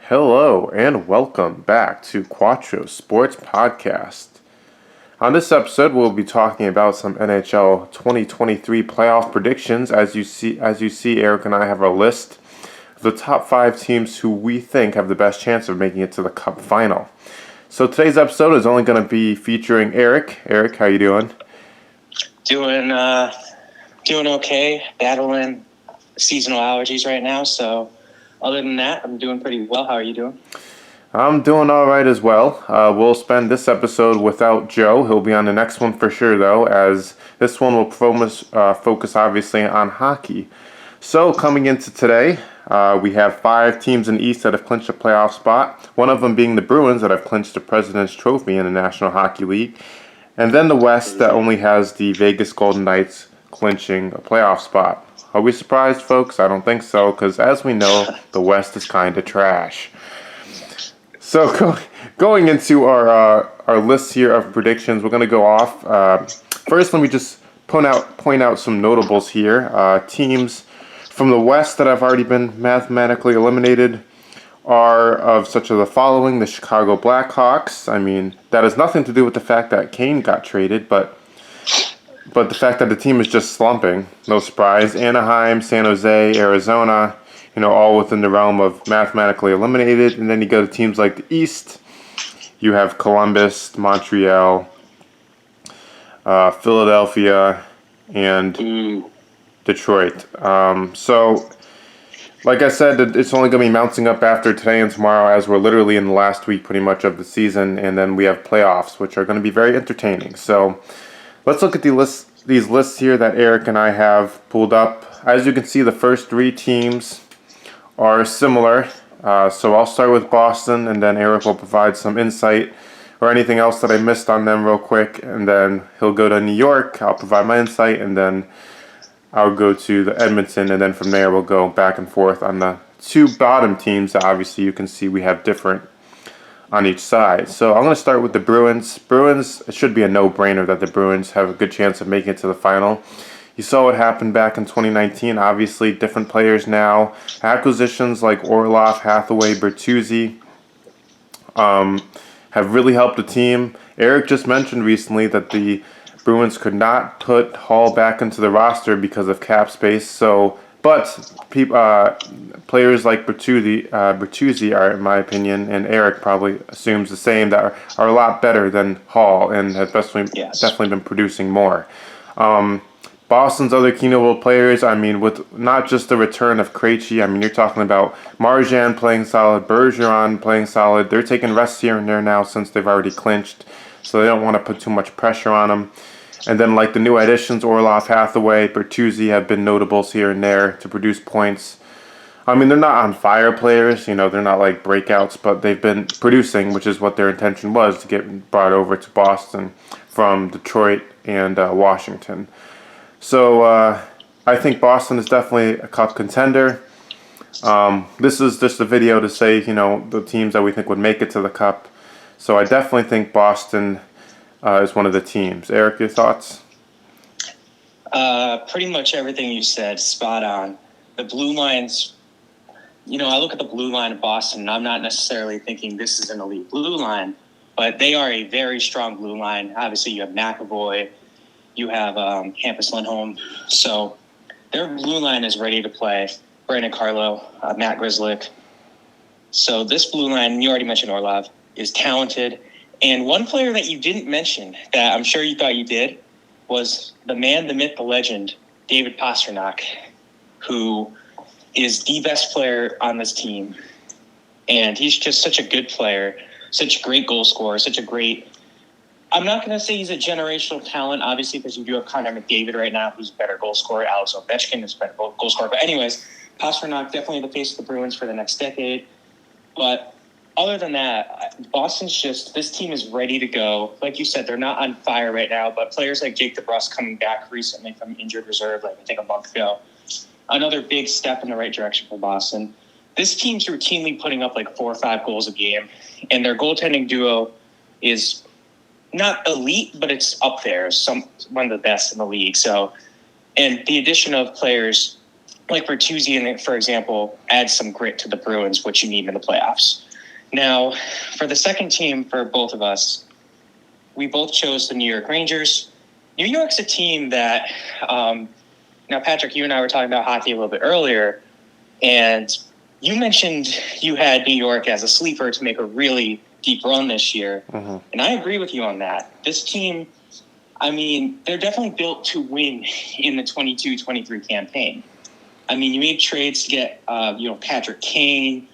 Hello and welcome back to Quattro Sports Podcast. On this episode, we'll be talking about some NHL 2023 playoff predictions. As you see, Eric and I have a list of the top 5 teams who we think have the best chance of making it to the Cup Final. So today's episode is only going to be featuring Eric. Eric, how you doing? Doing okay. Battling seasonal allergies right now. So other than that, I'm doing pretty well. How are you doing? I'm doing all right as well. We'll spend this episode without Joe. He'll be on the next one for sure, though, as this one will focus obviously on hockey. So coming into today, we have 5 teams in the East that have clinched a playoff spot. One of them being the Bruins that have clinched the President's Trophy in the National Hockey League. And then the West that only has the Vegas Golden Knights clinching a playoff spot. Are we surprised, folks? I don't think so, because as we know, the West is kind of trash. So going into our list here of predictions, we're going to go off. First, let me just point out some notables here. Teams from the West that have already been mathematically eliminated are of such as the following: the Chicago Blackhawks. I mean, that has nothing to do with the fact that Kane got traded, but the fact that the team is just slumping. No surprise. Anaheim, San Jose, Arizona, all within the realm of mathematically eliminated. And then you go to teams like the East. You have Columbus, Montreal, Philadelphia, and Detroit. So, like I said, it's only going to be mounting up after today and tomorrow, as we're literally in the last week pretty much of the season. And then we have playoffs, which are going to be very entertaining. So let's look at these lists here that Eric and I have pulled up. As you can see, the first 3 teams are similar. So I'll start with Boston, and then Eric will provide some insight or anything else that I missed on them real quick. And then he'll go to New York. I'll provide my insight, and then I'll go to the Edmonton, and then from there we'll go back and forth on the 2 bottom teams that obviously you can see we have different on each side. So I'm going to start with the Bruins. It should be a no-brainer that the Bruins have a good chance of making it to the final. You saw what happened back in 2019. Obviously, different players now. Acquisitions like Orlov, Hathaway, Bertuzzi have really helped the team. Eric just mentioned recently that the Bruins could not put Hall back into the roster because of cap space. But players like Bertuzzi are, in my opinion, and Eric probably assumes the same, that are a lot better than Hall and have definitely been producing more. Boston's other key notable players, I mean, with not just the return of Krejci, I mean, you're talking about Marjan playing solid, Bergeron playing solid. They're taking rests here and there now since they've already clinched, so they don't want to put too much pressure on them. And then, like the new additions, Orlov, Hathaway, Bertuzzi have been notables here and there to produce points. I mean, they're not on fire players, they're not like breakouts, but they've been producing, which is what their intention was, to get brought over to Boston from Detroit and Washington. So I think Boston is definitely a cup contender. This is just a video to say, the teams that we think would make it to the cup. So I definitely think Boston is one of the teams. Eric, your thoughts? Pretty much everything you said, spot on. The blue lines, I look at the blue line of Boston, and I'm not necessarily thinking this is an elite blue line, but they are a very strong blue line. Obviously, you have McAvoy, you have Hampus Lindholm. So their blue line is ready to play. Brandon Carlo, Matt Grzelcyk. So this blue line, you already mentioned Orlov, is talented. And one player that you didn't mention that I'm sure you thought you did was the man, the myth, the legend, David Pastrnak, who is the best player on this team. And he's just such a good player, such a great goal scorer, I'm not going to say he's a generational talent, obviously, because you do have Connor McDavid right now, who's a better goal scorer. Alex Ovechkin is a better goal scorer. But anyways, Pastrnak definitely the face of the Bruins for the next decade. But other than that, this team is ready to go. Like you said, they're not on fire right now, but players like Jake DeBrusk coming back recently from injured reserve, I think a month ago, another big step in the right direction for Boston. This team's routinely putting up 4 or 5 goals a game, and their goaltending duo is not elite, but it's up there, one of the best in the league. So, and the addition of players like Bertuzzi, for example, adds some grit to the Bruins, which you need in the playoffs. Now, for the second team for both of us, we both chose the New York Rangers. New York's a team that, now, Patrick, you and I were talking about hockey a little bit earlier, and you mentioned you had New York as a sleeper to make a really deep run this year. Mm-hmm. And I agree with you on that. This team, I mean, they're definitely built to win in the 22-23 campaign. I mean, you made trades to get, Patrick Kane,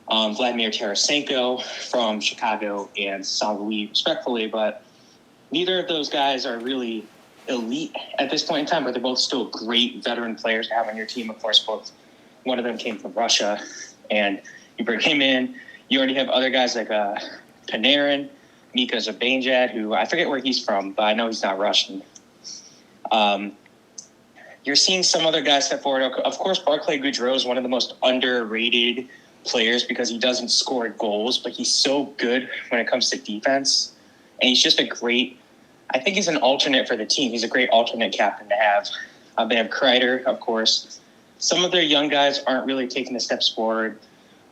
Vladimir Tarasenko from Chicago and St. Louis, respectfully, but neither of those guys are really elite at this point in time, but they're both still great veteran players to have on your team. Of course, both one of them came from Russia, and you bring him in. You already have other guys like Panarin, Mika Zibanejad, who I forget where he's from, but I know he's not Russian. You're seeing some other guys step forward. Of course, Barclay Goodrow is one of the most underrated players because he doesn't score goals, but he's so good when it comes to defense. And he's just I think he's an alternate for the team. He's a great alternate captain to have. They have Kreider, of course. Some of their young guys aren't really taking the steps forward.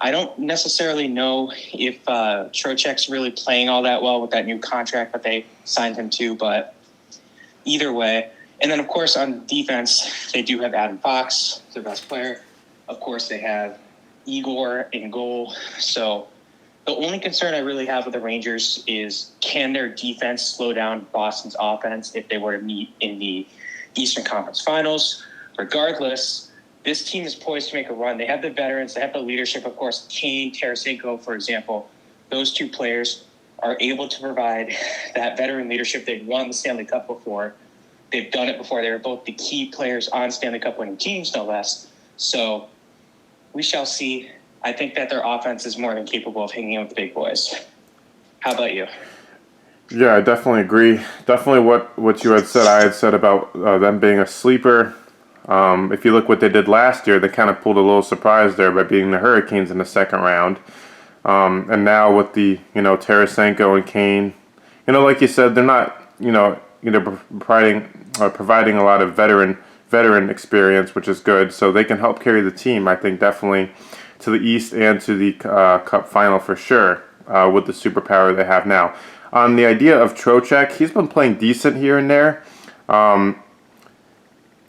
I don't necessarily know if Trocheck's really playing all that well with that new contract that they signed him to, but either way. And then, of course, on defense, they do have Adam Fox, their best player. Of course, they have Igor in goal. So the only concern I really have with the Rangers is, can their defense slow down Boston's offense if they were to meet in the Eastern Conference Finals? Regardless, this team is poised to make a run. They have the veterans. They have the leadership. Of course, Kane, Tarasenko, for example, those two players are able to provide that veteran leadership. They've won the Stanley Cup before. They've done it before. They were both the key players on Stanley Cup winning teams, no less. So we shall see. I think that their offense is more than capable of hanging out with the big boys. How about you? Yeah, I definitely agree. Definitely what you had said, I had said about them being a sleeper. If you look what they did last year, they kind of pulled a little surprise there by beating the Hurricanes in the second round. And now with the, Tarasenko and Kane, like you said, they're not, either providing a lot of veteran experience, which is good. So they can help carry the team, I think, definitely to the East and to the Cup Final for sure, with the superpower they have now. On the idea of Trocheck, he's been playing decent here and there.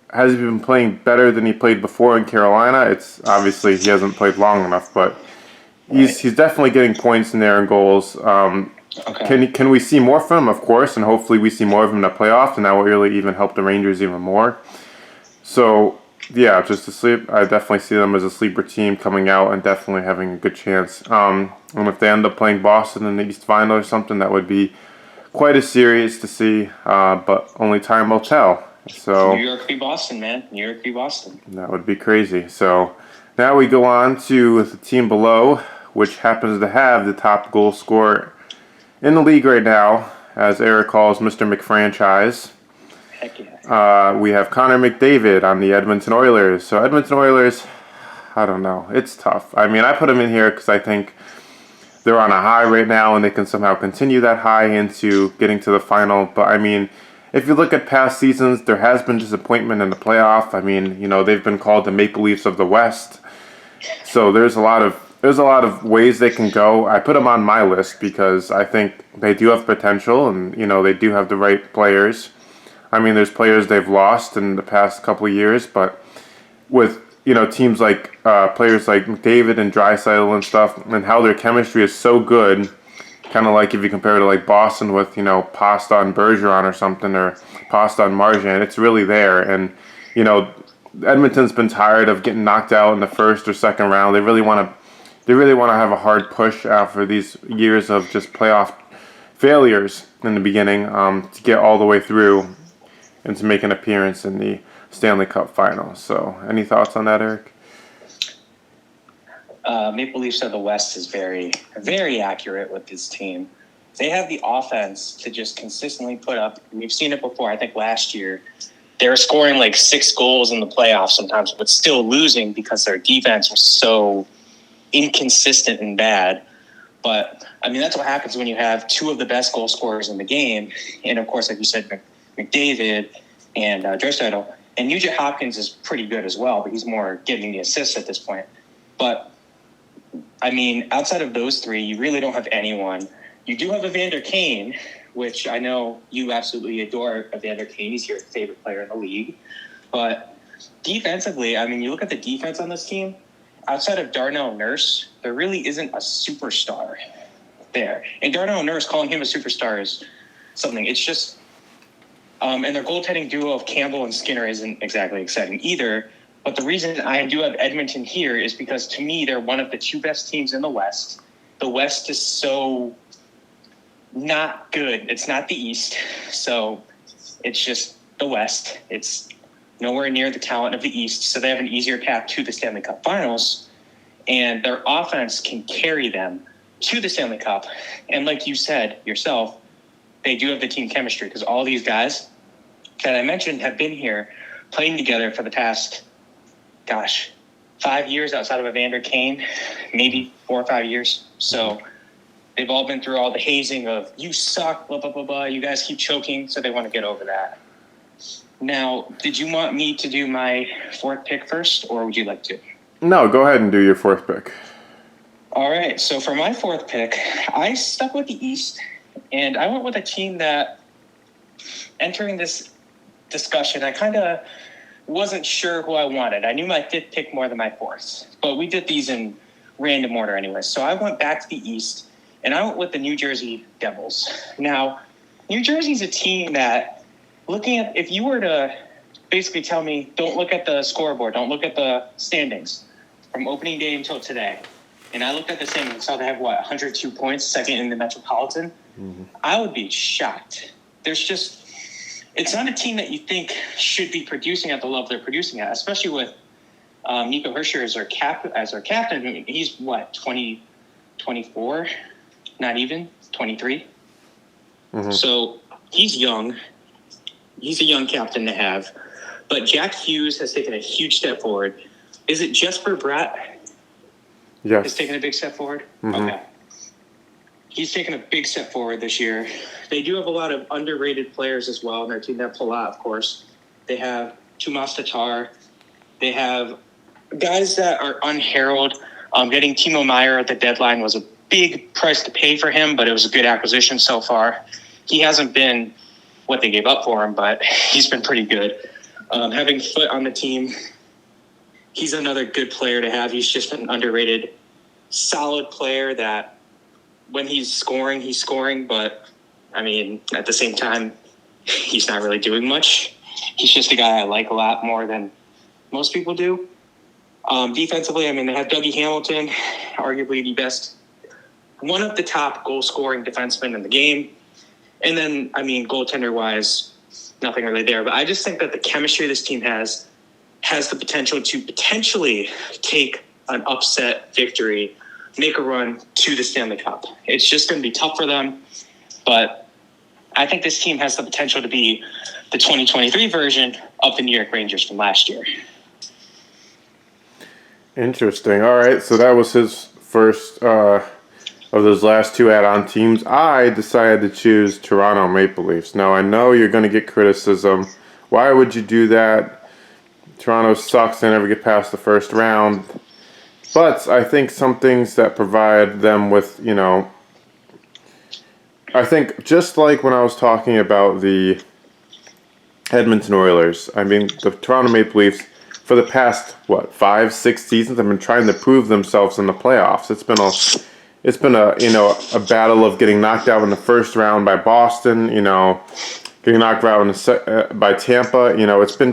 Has he been playing better than he played before in Carolina? It's obviously he hasn't played long enough, but he's definitely getting points in there and goals. Okay. Can we see more from him? Of course, and hopefully we see more of him in the playoffs, and that will really even help the Rangers even more. So, yeah, just a sleep. I definitely see them as a sleeper team coming out and definitely having a good chance. And if they end up playing Boston in the East Final or something, that would be quite a series to see, but only time will tell. So New York v. Boston, man. New York v. Boston. That would be crazy. So now we go on to the team below, which happens to have the top goal scorer in the league right now, as Eric calls Mr. McFranchise. Heck yeah. We have Connor McDavid on the Edmonton Oilers. So Edmonton Oilers, I don't know. It's tough. I mean, I put them in here because I think they're on a high right now and they can somehow continue that high into getting to the final. But, I mean, if you look at past seasons, there has been disappointment in the playoff. I mean, they've been called the Maple Leafs of the West. So there's a lot of ways they can go. I put them on my list because I think they do have potential and, they do have the right players. I mean, there's players they've lost in the past couple of years, but with, teams like players like McDavid and Draisaitl and stuff, and how their chemistry is so good, kind of like if you compare it to like Boston with, Pasta and Bergeron or something, or Pasta and Marchand, it's really there. And, Edmonton's been tired of getting knocked out in the first or second round. They really want to have a hard push after these years of just playoff failures in the beginning, to get all the way through and to make an appearance in the Stanley Cup Final. So, any thoughts on that, Eric? Maple Leafs of the West is very, very accurate with this team. They have the offense to just consistently put up. We've seen it before. I think last year they were scoring like 6 goals in the playoffs sometimes, but still losing because their defense was so inconsistent and bad. But, I mean, that's what happens when you have 2 of the best goal scorers in the game. And, of course, like you said, McDavid and Draisaitl. And Nugent Hopkins is pretty good as well, but he's more getting the assists at this point. But, I mean, outside of those three, you really don't have anyone. You do have Evander Kane, which I know you absolutely adore Evander Kane. He's your favorite player in the league. But defensively, I mean, you look at the defense on this team, outside of Darnell Nurse, there really isn't a superstar there. And Darnell Nurse, calling him a superstar is something. It's just and their goaltending duo of Campbell and Skinner isn't exactly exciting either. But the reason I do have Edmonton here is because, to me, they're one of the two best teams in the West. The West is so not good. It's not the East. So it's just the West. It's nowhere near the talent of the East. So they have an easier path to the Stanley Cup Finals. And their offense can carry them to the Stanley Cup. And like you said yourself, they do have the team chemistry, because all these guys that I mentioned have been here playing together for the past, 5 years outside of Evander Kane, maybe 4 or 5 years. So they've all been through all the hazing of, you suck, blah, blah, blah, blah. You guys keep choking, so they want to get over that. Now, did you want me to do my fourth pick first, or would you like to? No, go ahead and do your fourth pick. All right, so for my fourth pick, I stuck with the East, and I went with a team that, entering this discussion, I kind of wasn't sure who I wanted. I knew my fifth pick more than my fourth, but we did these in random order anyway. So I went back to the East, and I went with the New Jersey Devils. Now, New Jersey's a team that, looking at, if you were to basically tell me, don't look at the scoreboard, don't look at the standings from opening day until today, and I looked at the standings and saw they have, 102 points, second in the Metropolitan, I would be shocked. It's not a team that you think should be producing at the level they're producing at, especially with Nico Hischier as our captain. He's 24, not even 23. So he's young. He's a young captain to have. But Jack Hughes has taken a huge step forward. Is it Jesper Bratt? Yes. Has taken a big step forward? Okay. He's taken a big step forward this year. They do have a lot of underrated players as well in their team. That Palat, of course. They have Tomas Tatar. They have guys that are unheralded. Getting Timo Meier at the deadline was a big price to pay for him, but it was a good acquisition so far. He hasn't been what they gave up for him, but he's been pretty good. Having Foote on the team, he's another good player to have. He's just an underrated, solid player that when he's scoring, but, I mean, at the same time, he's not really doing much. He's just a guy I like a lot more than most people do. Defensively, I mean, they have Dougie Hamilton, arguably the best, one of the top goal-scoring defensemen in the game. And then, I mean, goaltender-wise, nothing really there. But I just think that the chemistry this team has the potential to potentially take an upset victory, make a run to the Stanley Cup. It's just going to be tough for them, but I think this team has the potential to be the 2023 version of the New York Rangers from last year. Interesting. All right, so that was his first of those last two add-on teams. I decided to choose Toronto Maple Leafs. Now, I know you're going to get criticism. Why would you do that? Toronto sucks. They never get past the first round. But I think some things that provide them with, I think just like when I was talking about the Edmonton Oilers, I mean, the Toronto Maple Leafs, for the past, 5-6 seasons, have been trying to prove themselves in the playoffs. It's been a battle of getting knocked out in the first round by Boston, getting knocked out by Tampa. It's been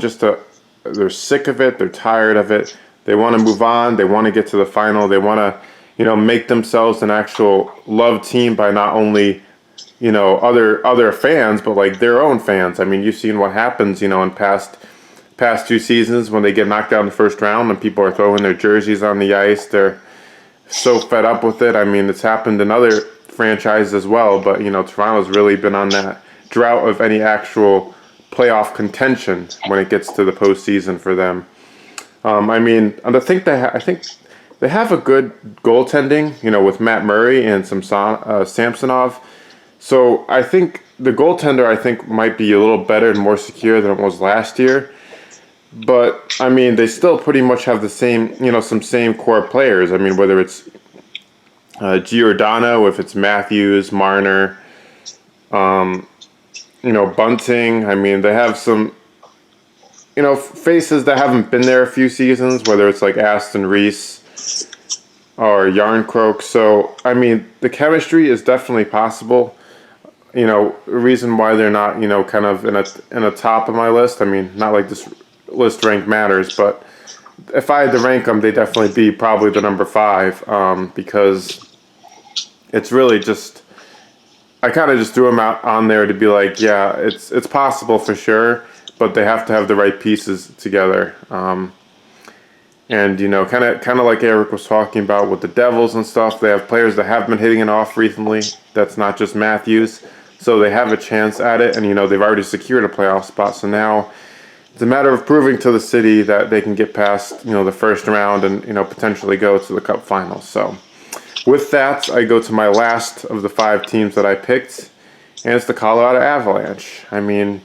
they're sick of it. They're tired of it. They want to move on. They want to get to the final. They want to, make themselves an actual loved team by not only, other fans, but like their own fans. I mean, you've seen what happens, in past 2 seasons when they get knocked out in the first round and people are throwing their jerseys on the ice. They're so fed up with it. I mean, it's happened in other franchises as well, but, Toronto's really been on that drought of any actual playoff contention when it gets to the postseason for them. I mean, I think they have a good goaltending, with Matt Murray and some Samsonov. So I think the goaltender, might be a little better and more secure than it was last year. But I mean, they still pretty much have the same, some same core players. I mean, whether it's Giordano, if it's Matthews, Marner, Bunting. I mean, they have some, faces that haven't been there a few seasons, whether it's like Aston Reese or Yarncroke. So, I mean, the chemistry is definitely possible. The reason why they're not, kind of in a top of my list. I mean, not like this list rank matters, but if I had to rank them, they definitely be probably the number 5, because it's really just I kind of just threw them out on there to be like, yeah, it's possible for sure, but they have to have the right pieces together. And kind of like Eric was talking about with the Devils and stuff, they have players that have been hitting it off recently. That's not just Matthews, so they have a chance at it, and they've already secured a playoff spot. So now it's a matter of proving to the city that they can get past the first round and potentially go to the Cup Finals. So with that, I go to my last of the 5 teams that I picked, and it's the Colorado Avalanche. I mean,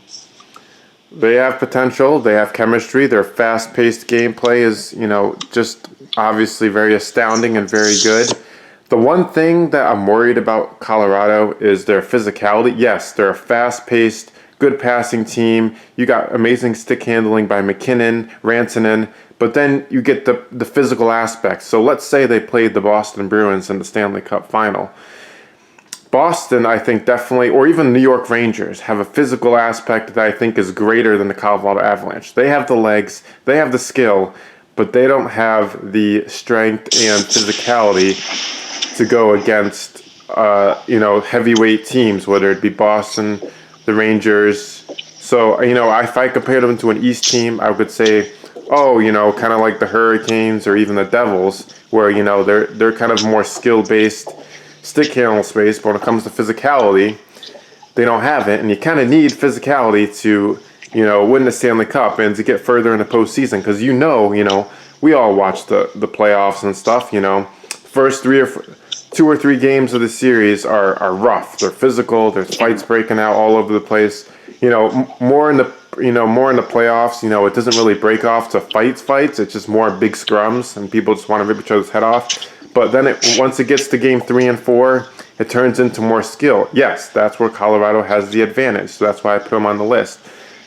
they have potential, they have chemistry, their fast-paced gameplay is, just obviously very astounding and very good. The one thing that I'm worried about Colorado is their physicality. Yes, they're a fast-paced, good passing team. You got amazing stick handling by McKinnon, Rantanen, but then you get the physical aspects. So let's say they played the Boston Bruins in the Stanley Cup Final. Boston, I think definitely, or even New York Rangers, have a physical aspect that I think is greater than the Colorado Avalanche. They have the legs, they have the skill, but they don't have the strength and physicality to go against, heavyweight teams, whether it be Boston, the Rangers. So, if I compared them to an East team, I would say, kind of like the Hurricanes or even the Devils, where, they're kind of more skill-based, stick handle space, but when it comes to physicality, they don't have it, and you kind of need physicality to, win the Stanley Cup and to get further in the postseason, because we all watch the playoffs and stuff. First 2 or 3 games of the series are rough. They're physical. There's fights breaking out all over the place. More in the playoffs. It doesn't really break off to fights. It's just more big scrums, and people just want to rip each other's head off. But then once it gets to game 3 and 4, it turns into more skill. Yes, that's where Colorado has the advantage. So that's why I put them on the list.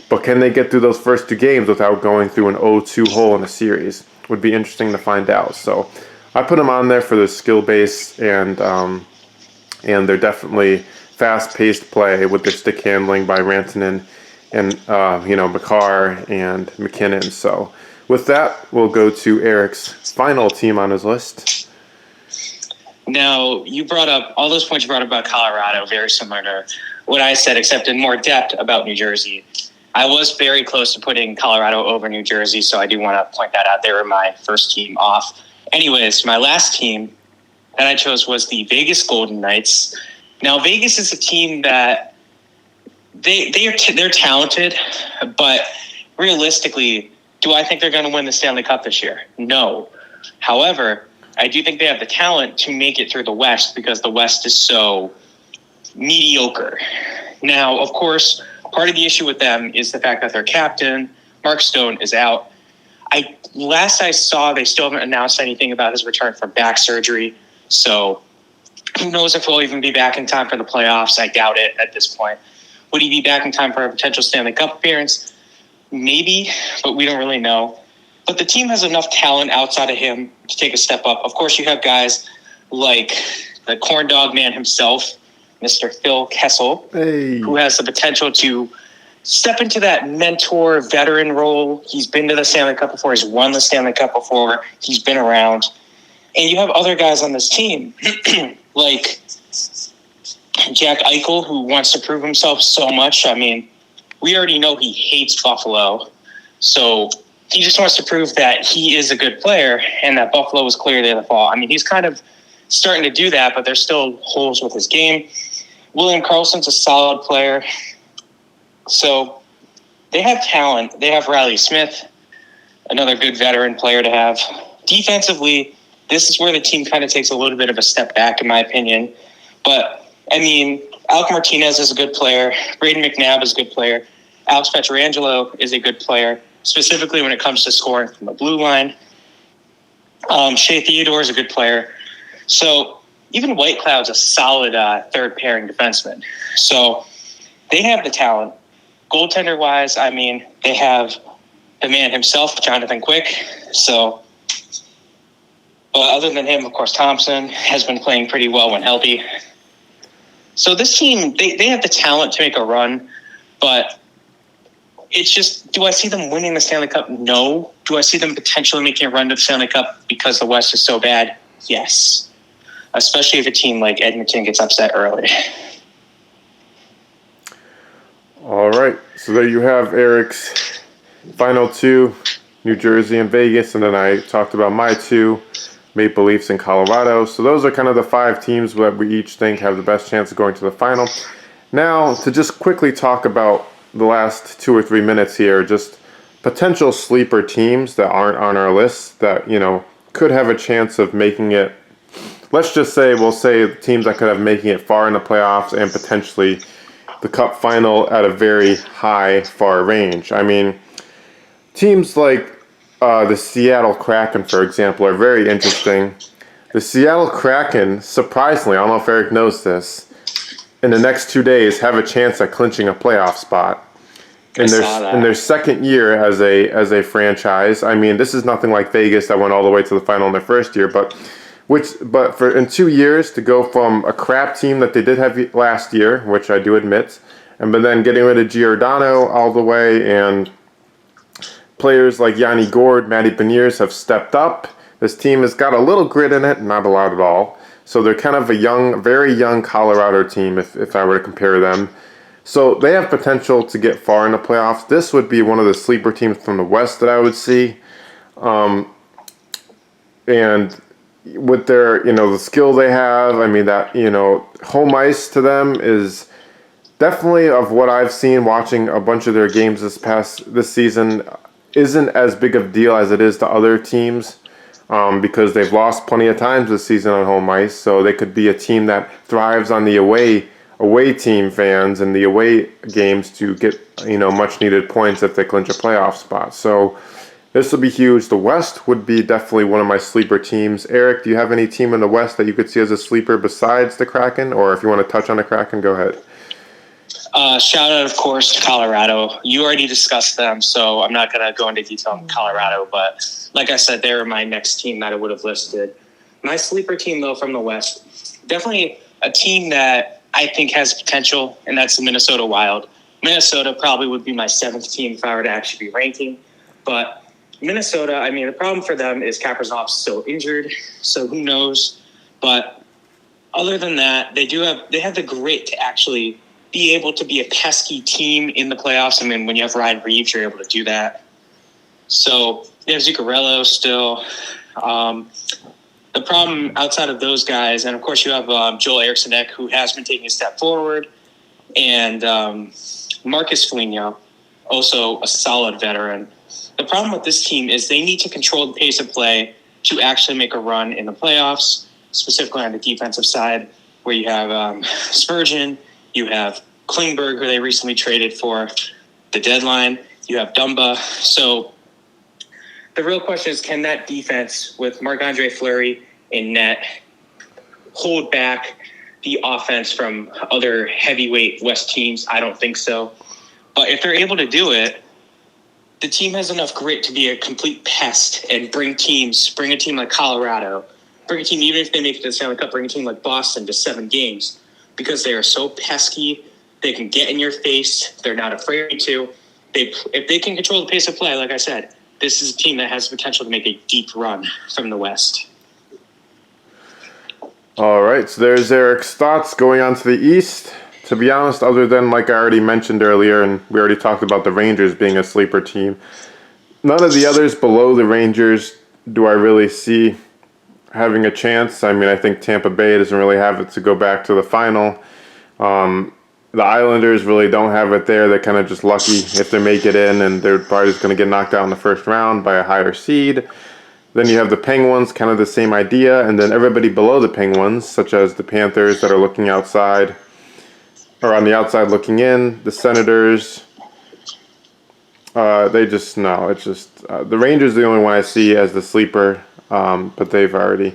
But can they get through those first 2 games without going through an 0-2 hole in a series? Would be interesting to find out. So I put them on there for their skill base, and they're definitely fast-paced play with their stick handling by Rantanen and McCarr and McKinnon. So with that, we'll go to Eric's final team on his list. Now, you brought up all those points you brought up about Colorado, very similar to what I said, except in more depth about New Jersey. I was very close to putting Colorado over New Jersey, so I do want to point that out. They were my first team off. Anyways, my last team that I chose was the Vegas Golden Knights. Now, Vegas is a team that they're talented, but realistically, do I think they're going to win the Stanley Cup this year? No. However, I do think they have the talent to make it through the West, because the West is so mediocre. Now, of course, part of the issue with them is the fact that their captain, Mark Stone, is out. Last I saw, they still haven't announced anything about his return from back surgery. So who knows if he'll even be back in time for the playoffs. I doubt it at this point. Would he be back in time for a potential Stanley Cup appearance? Maybe, but we don't really know. But the team has enough talent outside of him to take a step up. Of course, you have guys like the corn dog man himself, Mr. Phil Kessel, who has the potential to step into that mentor veteran role. He's been to the Stanley Cup before. He's won the Stanley Cup before. He's been around. And you have other guys on this team like Jack Eichel, who wants to prove himself so much. I mean, we already know he hates Buffalo. So he just wants to prove that he is a good player and that Buffalo was clear in the fall. I mean, he's kind of starting to do that, but there's still holes with his game. William Karlsson's a solid player. So they have talent. They have Riley Smith, another good veteran player to have. Defensively, this is where the team kind of takes a little bit of a step back, in my opinion. But, I mean, Alec Martinez is a good player. Braden McNabb is a good player. Alex Pietrangelo is a good player. specifically when it comes to scoring from the blue line. Shea Theodore is a good player. So even White Cloud's a solid third pairing defenseman. So they have the talent. Goaltender-wise, I mean, they have the man himself, Jonathan Quick. So, but other than him, of course, Thompson has been playing pretty well when healthy. So this team, they have the talent to make a run, but it's just, do I see them winning the Stanley Cup? No. Do I see them potentially making a run to the Stanley Cup because the West is so bad? Yes. Especially if a team like Edmonton gets upset early. All right. So there you have Eric's final two, New Jersey and Vegas. And then I talked about my two, Maple Leafs and Colorado. So those are kind of the 5 teams that we each think have the best chance of going to the final. Now, to just quickly talk about the last 2 or 3 minutes here, just potential sleeper teams that aren't on our list that, you know, could have a chance of making it. Let's just say, we'll say teams that could have making it far in the playoffs and potentially the Cup final at a very high, far range. I mean, teams like the Seattle Kraken, for example, are very interesting. The Seattle Kraken, surprisingly, I don't know if Eric knows this, in the next 2 days have a chance at clinching a playoff spot. In their second year as a franchise. I mean, this is nothing like Vegas that went all the way to the final in their first year, but for in 2 years to go from a crap team that they did have last year, which I do admit, but then getting rid of Giordano all the way, and players like Yanni Gourde, Matty Beniers have stepped up. This team has got a little grit in it, not a lot at all. So they're kind of a young, very young Colorado team if I were to compare them. So they have potential to get far in the playoffs. This would be one of the sleeper teams from the West that I would see. And with their, you know, the skill they have, I mean, that, you know, home ice to them is definitely, of what I've seen watching a bunch of their games this season, isn't as big of a deal as it is to other teams, because they've lost plenty of times this season on home ice. So they could be a team that thrives on the away team fans and the away games to get, you know, much needed points if they clinch a playoff spot. So this will be huge. The West would be definitely one of my sleeper teams. Eric, do you have any team in the West that you could see as a sleeper besides the Kraken? Or if you want to touch on the Kraken, go ahead. Shout out, of course, to Colorado. You already discussed them, so I'm not going to go into detail on Colorado. But like I said, they were my next team that I would have listed. My sleeper team, though, from the West, definitely a team that I think has potential, and that's the Minnesota Wild. Minnesota probably would be my 7th team if I were to actually be ranking. But Minnesota, I mean, the problem for them is Kaprizov's still injured, so who knows. But other than that, they have the grit to actually be able to be a pesky team in the playoffs. I mean, when you have Ryan Reeves, you're able to do that. So they have Zuccarello still. The problem outside of those guys, and of course you have Joel Eriksson Ek, who has been taking a step forward, and Marcus Foligno, also a solid veteran. The problem with this team is they need to control the pace of play to actually make a run in the playoffs, specifically on the defensive side, where you have Spurgeon, you have Klingberg, who they recently traded for the deadline, you have Dumba. So the real question is, can that defense with Marc-Andre Fleury in net hold back the offense from other heavyweight West teams? I don't think so. But if they're able to do it, the team has enough grit to be a complete pest and bring a team like Colorado, bring a team, even if they make it to the Stanley Cup, bring a team like Boston to 7 games, because they are so pesky. They can get in your face. They're not afraid to. If they can control the pace of play, like I said, this is a team that has the potential to make a deep run from the West. All right, so there's Eric's thoughts going on to the East. To be honest, other than, like I already mentioned earlier, and we already talked about the Rangers being a sleeper team, none of the others below the Rangers do I really see having a chance. I mean, I think Tampa Bay doesn't really have it to go back to the final. The Islanders really don't have it there. They're kind of just lucky if they make it in, and they're probably just going to get knocked out in the first round by a higher seed. Then you have the Penguins, kind of the same idea, and then everybody below the Penguins, such as the Panthers that are looking outside, or on the outside looking in, the Senators, They just no. It's just the Rangers are the only one I see as the sleeper. But they've already,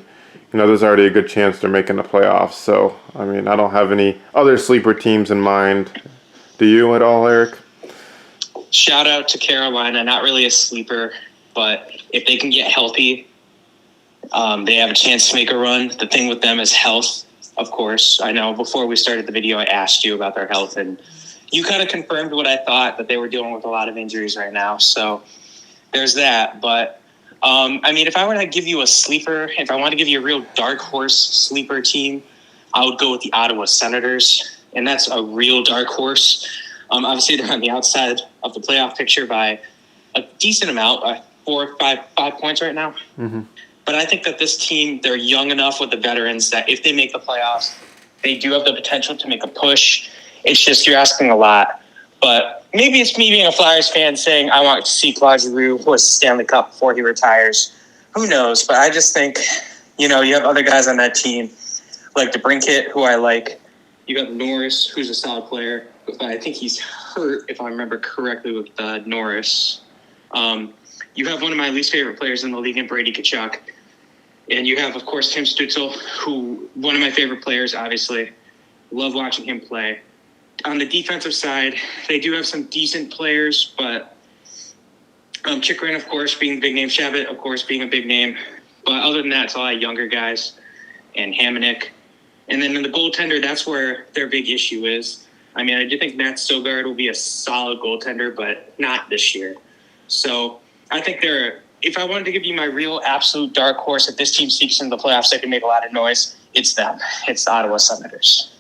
there's already a good chance they're making the playoffs. So I mean, I don't have any other sleeper teams in mind. Do you at all, Eric? Shout out to Carolina. Not really a sleeper, but if they can get healthy, they have a chance to make a run. The thing with them is health, of course. I know before we started the video, I asked you about their health, and you kind of confirmed what I thought, that they were dealing with a lot of injuries right now. So there's that. But, I mean, if I were to give you a sleeper, if I want to give you a real dark horse sleeper team, I would go with the Ottawa Senators, and that's a real dark horse. Obviously, they're on the outside of the playoff picture by a decent amount, 5 points right now. Mm-hmm. But I think that this team, they're young enough with the veterans that if they make the playoffs, they do have the potential to make a push. It's just you're asking a lot. But maybe it's me being a Flyers fan saying I want to see Claude Giroux win the Stanley Cup before he retires. Who knows? But I just think, you have other guys on that team, like DeBrincat, who I like. You got Norris, who's a solid player. But I think he's hurt, if I remember correctly, with Norris. You have one of my least favorite players in the league, in Brady Tkachuk. And you have, of course, Tim Stützle, who, one of my favorite players, obviously. Love watching him play. On the defensive side, they do have some decent players, but Chikrin, of course, being a big name. Shabbat, of course, being a big name. But other than that, it's a lot of younger guys. And Hamonic. And then in the goaltender, that's where their big issue is. I mean, I do think Matt Sogard will be a solid goaltender, but not this year. So I think if I wanted to give you my real absolute dark horse, if this team seeks into the playoffs, they can make a lot of noise. It's them. It's the Ottawa Senators.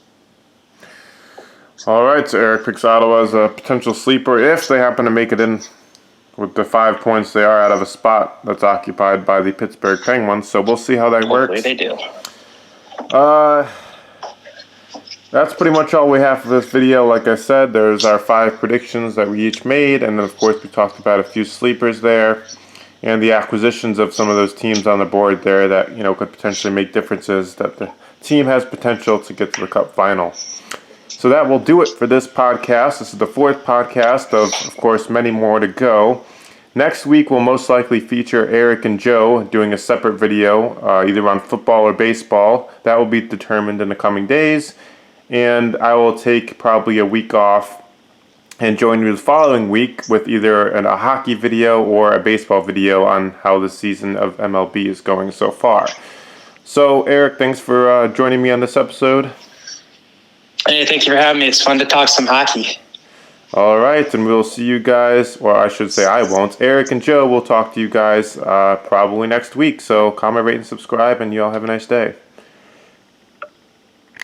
All right, so Eric picks Ottawa as a potential sleeper if they happen to make it in with the 5 points they are out of a spot that's occupied by the Pittsburgh Penguins. So we'll see how that works. Hopefully they do. That's pretty much all we have for this video. Like I said, there's our 5 predictions that we each made, and then of course we talked about a few sleepers there, and the acquisitions of some of those teams on the board there that could potentially make differences, that the team has potential to get to the Cup Final. So that will do it for this podcast. This is the 4th podcast of course, many more to go. Next week will most likely feature Eric and Joe doing a separate video, either on football or baseball. That will be determined in the coming days. And I will take probably a week off and join you the following week with either a hockey video or a baseball video on how the season of MLB is going so far. So, Eric, thanks for joining me on this episode. Hey, thank you for having me. It's fun to talk some hockey. All right, and we'll see you guys, or I should say I won't. Eric and Joe will talk to you guys probably next week. So comment, rate, and subscribe, and you all have a nice day.